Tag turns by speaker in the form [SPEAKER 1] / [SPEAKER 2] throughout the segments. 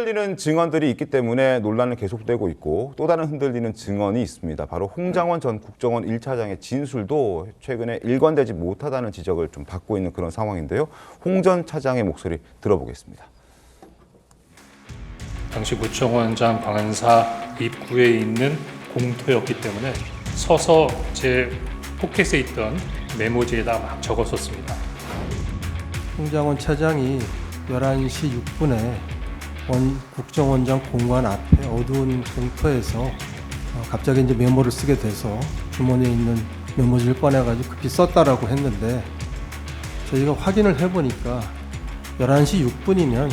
[SPEAKER 1] 흔들리는 증언들이 있기 때문에 논란은 계속되고 있고 또 다른 흔들리는 증언이 있습니다. 바로 홍장원 전 국정원 1차장의 진술도 최근에 일관되지 못하다는 지적을 좀 받고 있는 그런 상황인데요. 홍 전 차장의 목소리 들어보겠습니다.
[SPEAKER 2] 당시 구청원장 방한사 입구에 있는 공터였기 때문에 서서 제 포켓에 있던 메모지에다 막 적었었습니다.
[SPEAKER 3] 홍장원 차장이 11시 6분에 국정원장 공관 앞에 어두운 공터에서 갑자기 이제 메모를 쓰게 돼서 주머니에 있는 메모지를 꺼내가지고 급히 썼다라고 했는데 저희가 확인을 해보니까 11시 6분이면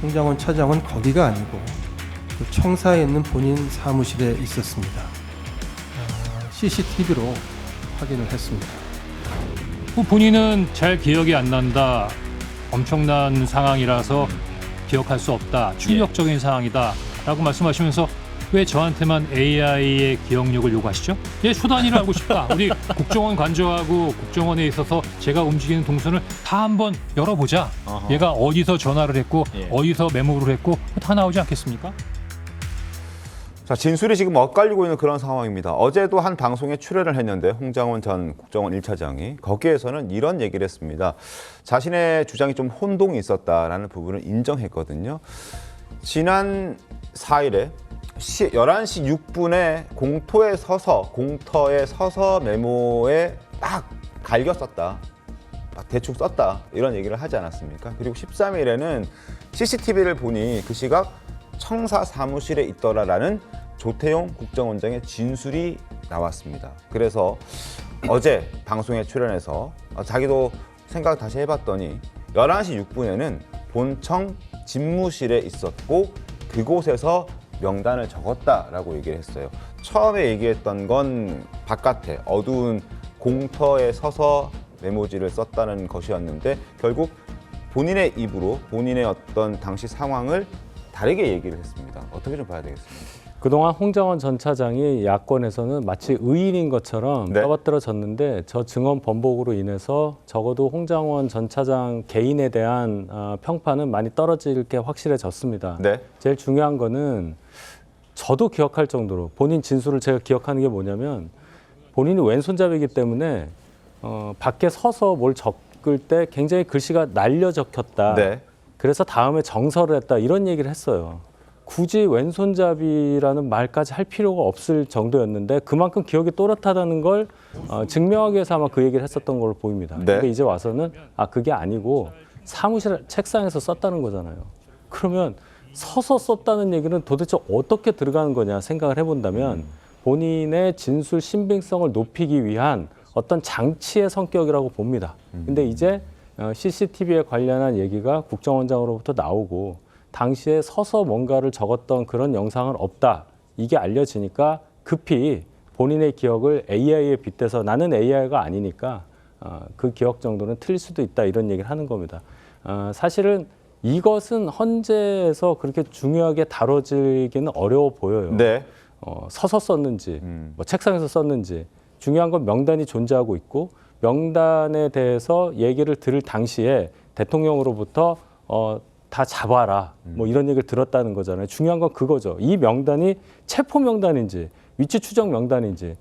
[SPEAKER 3] 홍장원 차장은 거기가 아니고 그 청사에 있는 본인 사무실에 있었습니다. CCTV로 확인을 했습니다.
[SPEAKER 2] 본인은 잘 기억이 안 난다. 엄청난 상황이라서 기억할 수 없다. 충격적인 상황이다. 라고 말씀하시면서 왜 저한테만 AI의 기억력을 요구하시죠? 예, 초단위를 알고 싶다. 우리 국정원 관저하고 국정원에 있어서 제가 움직이는 동선을 다 한번 열어보자. 얘가 어디서 전화를 했고 어디서 메모를 했고 다 나오지 않겠습니까?
[SPEAKER 1] 자, 진술이 지금 엇갈리고 있는 그런 상황입니다. 어제도 한 방송에 출연을 했는데 홍장원 전 국정원 1차장이 거기에서는 이런 얘기를 했습니다. 자신의 주장이 좀 혼동이 있었다라는 부분을 인정했거든요. 지난 4일에 11시 6분에 공터에 서서 메모에 딱 갈겨 썼다. 대충 썼다. 이런 얘기를 하지 않았습니까? 그리고 13일에는 CCTV를 보니 그 시각 청사 사무실에 있더라라는 조태용 국정원장의 진술이 나왔습니다. 그래서 어제 방송에 출연해서 자기도 생각 다시 해봤더니 11시 6분에는 본청 집무실에 있었고 그곳에서 명단을 적었다라고 얘기를 했어요. 처음에 얘기했던 건 바깥에 어두운 공터에 서서 메모지를 썼다는 것이었는데 결국 본인의 입으로 본인의 어떤 당시 상황을 다르게 얘기를 했습니다. 어떻게 좀 봐야 되겠습니까?
[SPEAKER 4] 그동안 홍장원 전 차장이 야권에서는 마치 의인인 것처럼
[SPEAKER 1] 네.
[SPEAKER 4] 떠받들어졌는데 저 증언 번복으로 인해서 적어도 홍장원 전 차장 개인에 대한 평판은 많이 떨어질 게 확실해졌습니다.
[SPEAKER 1] 네.
[SPEAKER 4] 제일 중요한 거는 저도 기억할 정도로 본인 진술을 제가 기억하는 게 뭐냐면 본인이 왼손잡이기 때문에 밖에 서서 뭘 적을 때 굉장히 글씨가 날려 적혔다.
[SPEAKER 1] 네.
[SPEAKER 4] 그래서 다음에 정설을 했다 이런 얘기를 했어요. 굳이 왼손잡이라는 말까지 할 필요가 없을 정도였는데 그만큼 기억이 또렷하다는 걸 증명하기 위해서 아마 그 얘기를 했었던 걸로 보입니다.
[SPEAKER 1] 네.
[SPEAKER 4] 근데 이제 와서는 그게 아니고 사무실 책상에서 썼다는 거잖아요. 그러면 서서 썼다는 얘기는 도대체 어떻게 들어가는 거냐 생각을 해본다면 본인의 진술 신빙성을 높이기 위한 어떤 장치의 성격이라고 봅니다. 근데 이제 CCTV에 관련한 얘기가 국정원장으로부터 나오고 당시에 서서 뭔가를 적었던 그런 영상은 없다. 이게 알려지니까 급히 본인의 기억을 AI에 빗대서 나는 AI가 아니니까 그 기억 정도는 틀릴 수도 있다. 이런 얘기를 하는 겁니다. 사실은 이것은 헌재에서 그렇게 중요하게 다뤄지기는 어려워 보여요.
[SPEAKER 1] 네.
[SPEAKER 4] 서서 썼는지, 뭐 책상에서 썼는지 중요한 건 명단이 존재하고 있고 명단에 대해서 얘기를 들을 당시에 대통령으로부터 다 잡아라 뭐 이런 얘기를 들었다는 거잖아요. 중요한 건 그거죠. 이 명단이 체포 명단인지 위치 추적 명단인지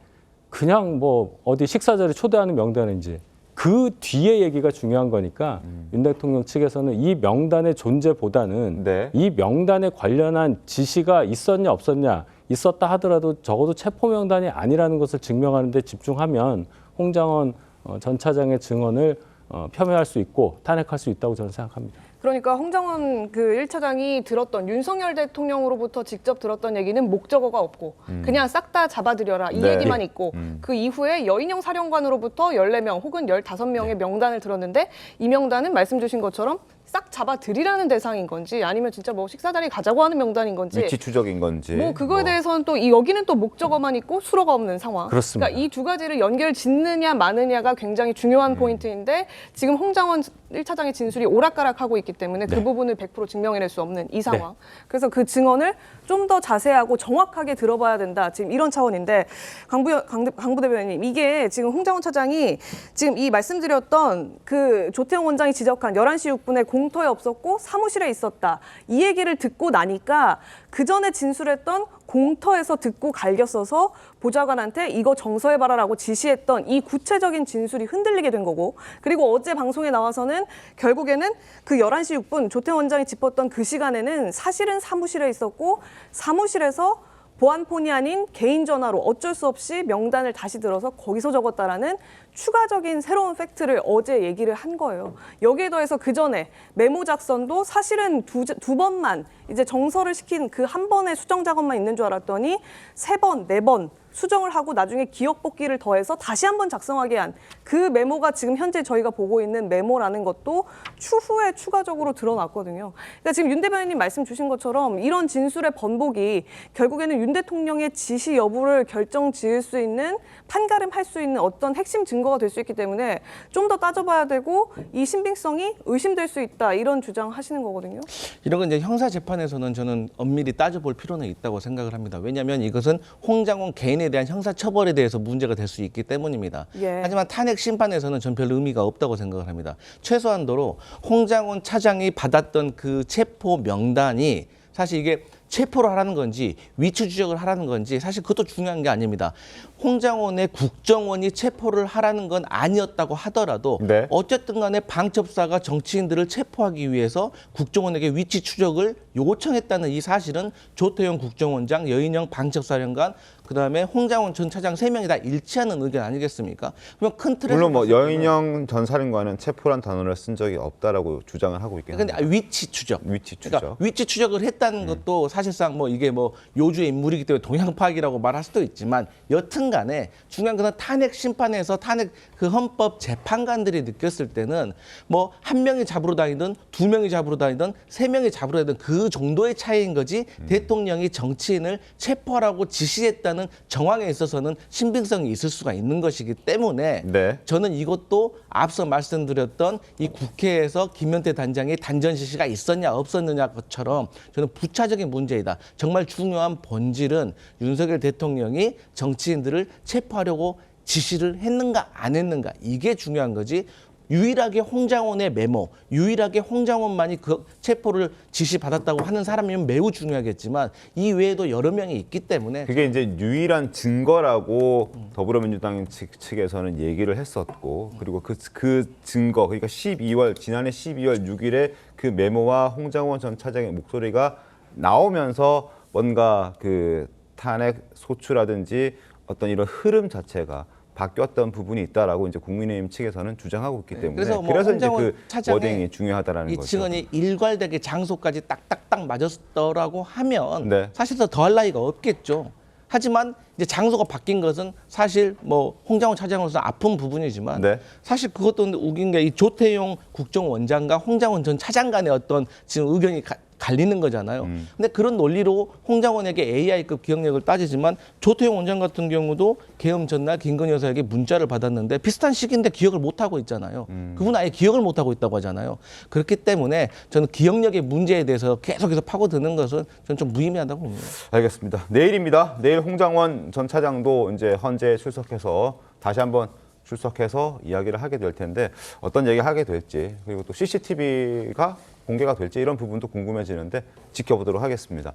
[SPEAKER 4] 그냥 뭐 어디 식사 자리 초대하는 명단인지 그 뒤에 얘기가 중요한 거니까 윤 대통령 측에서는 이 명단의 존재보다는
[SPEAKER 1] 네.
[SPEAKER 4] 이 명단에 관련한 지시가 있었냐 없었냐 있었다 하더라도 적어도 체포 명단이 아니라는 것을 증명하는 데 집중하면 홍장원 전 차장의 증언을 폄훼할 수 있고 탄핵할 수 있다고 저는 생각합니다.
[SPEAKER 5] 그러니까 홍장원 그 1차장이 들었던 윤석열 대통령으로부터 직접 들었던 얘기는 목적어가 없고 그냥 싹 다 잡아들여라 이
[SPEAKER 1] 네.
[SPEAKER 5] 얘기만 있고 그 이후에 여인영 사령관으로부터 14명 혹은 15명의 명단을 들었는데 이 명단은 말씀 주신 것처럼 싹 잡아들이라는 대상인 건지 아니면 진짜 뭐 식사 자리 가자고 하는 명단인 건지
[SPEAKER 1] 위치 추적인 건지.
[SPEAKER 5] 뭐 그거에 대해서는 또 여기는 또 목적어만 있고 수로가 없는 상황.
[SPEAKER 4] 그렇습니다.
[SPEAKER 5] 그러니까 이 두 가지를 연결 짓느냐 마느냐가 굉장히 중요한 포인트인데 지금 홍장원 1차장의 진술이 오락가락하고 있기 때문에 그 부분을 100% 증명해낼 수 없는 이 상황. 그래서 그 증언을 좀 더 자세하고 정확하게 들어봐야 된다. 지금 이런 차원인데 강 부대변인님 이게 지금 홍장원 차장이 지금 이 말씀드렸던 그 조태용 원장이 지적한 11시 6분에 공터에 없었고 사무실에 있었다. 이 얘기를 듣고 나니까 그 전에 진술했던 공터에서 듣고 갈겼어서 보좌관한테 이거 정서해봐라라고 지시했던 이 구체적인 진술이 흔들리게 된 거고, 그리고 어제 방송에 나와서는 결국에는 그 11시 6분 조태원 원장이 짚었던 그 시간에는 사실은 사무실에 있었고 사무실에서 보안폰이 아닌 개인 전화로 어쩔 수 없이 명단을 다시 들어서 거기서 적었다라는 추가적인 새로운 팩트를 어제 얘기를 한 거예요. 여기에 더해서 그 전에 메모 작성도 사실은 두 번만 이제 정서를 시킨 그 한 번의 수정 작업만 있는 줄 알았더니 3번, 4번 수정을 하고 나중에 기억 복귀를 더해서 다시 한번 작성하게 한 그 메모가 지금 현재 저희가 보고 있는 메모라는 것도 추후에 추가적으로 드러났거든요. 그러니까 지금 윤 대변인님 말씀 주신 것처럼 이런 진술의 번복이 결국에는 윤 대통령의 지시 여부를 결정 지을 수 있는, 판가름할 수 있는 어떤 핵심 증거가 될 수 있기 때문에 좀 더 따져봐야 되고 이 신빙성이 의심될 수 있다, 이런 주장하시는 거거든요.
[SPEAKER 6] 이런 건 이제 형사 재판에서는 저는 엄밀히 따져볼 필요는 있다고 생각을 합니다. 왜냐하면 이것은 홍장원 개인에 대한 형사 처벌에 대해서 문제가 될 수 있기 때문입니다.
[SPEAKER 5] 예.
[SPEAKER 6] 하지만 탄핵 심판에서는 전 별 의미가 없다고 생각을 합니다. 최소한도로 홍장원 차장이 받았던 그 체포 명단이 사실 이게 체포를 하라는 건지 위치 추적을 하라는 건지 사실 그것도 중요한 게 아닙니다. 홍장원의 국정원이 체포를 하라는 건 아니었다고 하더라도
[SPEAKER 1] 네.
[SPEAKER 6] 어쨌든 간에 방첩사가 정치인들을 체포하기 위해서 국정원에게 위치 추적을 요청했다는 이 사실은 조태용 국정원장, 여인영 방첩사령관, 그다음에 홍장원 전 차장 3명이 다 일치하는 의견 아니겠습니까? 그럼 큰 틀에서
[SPEAKER 1] 물론 뭐
[SPEAKER 6] 봤을 때는
[SPEAKER 1] 여인영 전 사령관은 체포란 단어를 쓴 적이 없다라고 주장을 하고 있긴
[SPEAKER 6] 근데
[SPEAKER 1] 합니다.
[SPEAKER 6] 위치 추적.
[SPEAKER 1] 위치 추적.
[SPEAKER 6] 그러니까 위치 추적을 했다는 것도 사실상 뭐 이게 뭐 요주의 인물이기 때문에 동향 파악이라고 말할 수도 있지만 여튼간에 중요한 것은 탄핵 심판에서 탄핵 그 헌법 재판관들이 느꼈을 때는 뭐 한 명이 잡으러 다니든 2명이 잡으러 다니든 3명이 잡으러 다니든 그 정도의 차이인 거지 대통령이 정치인을 체포하라고 지시했다는 정황에 있어서는 신빙성이 있을 수가 있는 것이기 때문에
[SPEAKER 1] 네.
[SPEAKER 6] 저는 이것도 앞서 말씀드렸던 이 국회에서 김현태 단장의 단전 지시가 있었냐 없었느냐 것처럼 저는 부차적인 문제이다. 정말 중요한 본질은 윤석열 대통령이 정치인들을 체포하려고 지시를 했는가 안 했는가, 이게 중요한 거지. 유일하게 홍장원의 메모, 유일하게 홍장원만이 그 체포를 지시받았다고 하는 사람이면 매우 중요하겠지만 이 외에도 여러 명이 있기 때문에
[SPEAKER 1] 그게 이제 유일한 증거라고 더불어민주당 측에서는 얘기를 했었고, 그리고 그 증거, 그러니까 지난해 12월 6일에 그 메모와 홍장원 전 차장의 목소리가 나오면서 뭔가 그 탄핵 소추라든지 어떤 이런 흐름 자체가 바뀌었던 부분이 있다라고 이제 국민의힘 측에서는 주장하고 있기 때문에
[SPEAKER 6] 그래서 뭐
[SPEAKER 1] 이제
[SPEAKER 6] 홍장원
[SPEAKER 1] 그
[SPEAKER 6] 차장의
[SPEAKER 1] 워딩이 중요하다라는
[SPEAKER 6] 이
[SPEAKER 1] 거죠.
[SPEAKER 6] 증언이 일괄되게 장소까지 딱딱딱 맞았더라고 하면
[SPEAKER 1] 네.
[SPEAKER 6] 사실 더 할 나위가 없겠죠. 하지만 이제 장소가 바뀐 것은 사실 뭐 홍장원 차장으로서 아픈 부분이지만
[SPEAKER 1] 네.
[SPEAKER 6] 사실 그것도 웃긴 게 이 조태용 국정원장과 홍장원 전 차장 간의 어떤 지금 의견이 갈리는 거잖아요. 근데 그런 논리로 홍장원에게 AI급 기억력을 따지지만 조태용 원장 같은 경우도 계엄 전날 김건희 여사에게 문자를 받았는데 비슷한 시기인데 기억을 못하고 있잖아요. 그분 아예 기억을 못하고 있다고 하잖아요. 그렇기 때문에 저는 기억력의 문제에 대해서 계속해서 파고드는 것은 저는 좀 무의미하다고 봅니다.
[SPEAKER 1] 알겠습니다. 내일입니다. 내일 홍장원 전 차장도 이제 헌재에 출석해서 다시 한번 출석해서 이야기를 하게 될 텐데 어떤 얘기 하게 될지, 그리고 또 CCTV가 공개가 될지 이런 부분도 궁금해지는데 지켜보도록 하겠습니다.